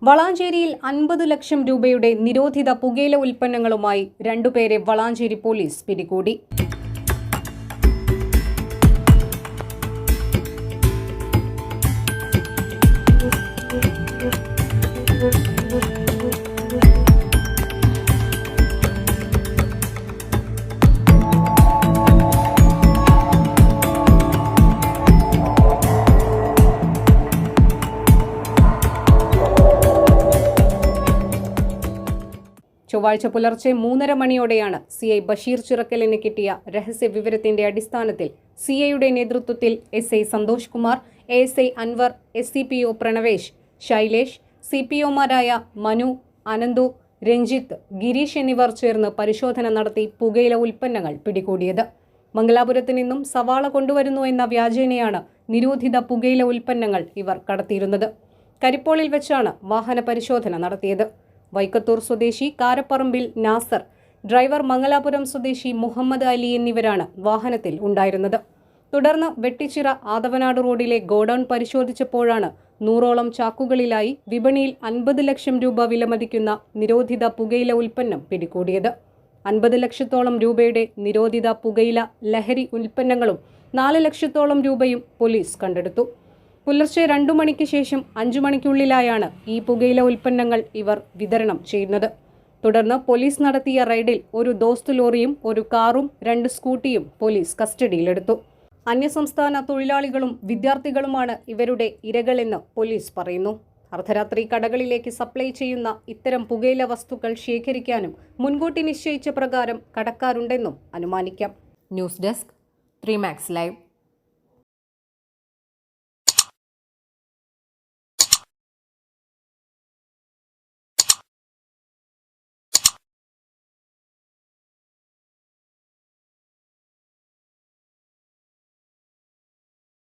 വളാഞ്ചേരിയിൽ 50 ലക്ഷം രൂപയുടെ നിരോധിത പുകയില ഉൽപ്പന്നങ്ങളുമായി രണ്ടുപേരെ വളാഞ്ചേരി പോലീസ് പിടികൂടി. ചൊവ്വാഴ്ച പുലർച്ചെ 3:30 മണിയോടെയാണ് CI ബഷീർ ചിറക്കലിന് കിട്ടിയ രഹസ്യ വിവരത്തിന്റെ അടിസ്ഥാനത്തിൽ CIയുടെ നേതൃത്വത്തിൽ SI Santhosh Kumar, ASI Anwar, SCPO പ്രണവേഷ്, Shailesh, CPOമാരായ Manu, Ananthu, Ranjith, Girish എന്നിവർ ചേർന്ന് പരിശോധന നടത്തി പുകയില ഉൽപ്പന്നങ്ങൾ പിടികൂടിയത്. മംഗലാപുരത്ത് നിന്നും സവാള കൊണ്ടുവരുന്നു എന്ന വ്യാജേനയാണ് നിരോധിത പുകയില ഉൽപ്പന്നങ്ങൾ ഇവർ കടത്തിയിരുന്നത്. കരിപ്പോളിൽ വെച്ചാണ് വാഹന പരിശോധന നടത്തിയത്. വൈക്കത്തൂർ സ്വദേശി കാരപ്പറമ്പിൽ നാസർ, ഡ്രൈവർ മംഗലാപുരം സ്വദേശി മുഹമ്മദ് അലി എന്നിവരാണ് വാഹനത്തിൽ ഉണ്ടായിരുന്നത്. തുടർന്ന് വെട്ടിച്ചിറ ആദവനാട് റോഡിലെ ഗോഡൌൺ പരിശോധിച്ചപ്പോഴാണ് 100ഓളം ചാക്കുകളിലായി വിപണിയിൽ 50 ലക്ഷം രൂപ വിലമതിക്കുന്ന നിരോധിത പുകയില ഉൽപ്പന്നം പിടികൂടിയത്. 50 ലക്ഷത്തോളം രൂപയുടെ നിരോധിത പുകയില ലഹരി ഉൽപ്പന്നങ്ങളും 4 ലക്ഷത്തോളം രൂപയും പോലീസ് കണ്ടെടുത്തു. പുലർച്ചെ 2 മണിക്ക് ശേഷം 5 മണിക്കുള്ളിലായാണ് ഈ പുകയില ഉൽപ്പന്നങ്ങൾ ഇവർ വിതരണം ചെയ്യുന്നത്. തുടർന്ന് പോലീസ് നടത്തിയ റെയ്ഡിൽ ഒരു ദോസ്ത് ലോറിയും ഒരു കാറും 2 സ്കൂട്ടിയും പോലീസ് കസ്റ്റഡിയിലെടുത്തു. അന്യസംസ്ഥാന തൊഴിലാളികളും വിദ്യാർത്ഥികളുമാണ് ഇവരുടെ ഇരകളെന്ന് പോലീസ് പറയുന്നു. അർദ്ധരാത്രി കടകളിലേക്ക് സപ്ലൈ ചെയ്യുന്ന ഇത്തരം പുകയില വസ്തുക്കൾ ശേഖരിക്കാനും മുൻകൂട്ടി നിശ്ചയിച്ച പ്രകാരം കടക്കാരുണ്ടെന്നും അനുമാനിക്കാം. News desk 3 Max Live.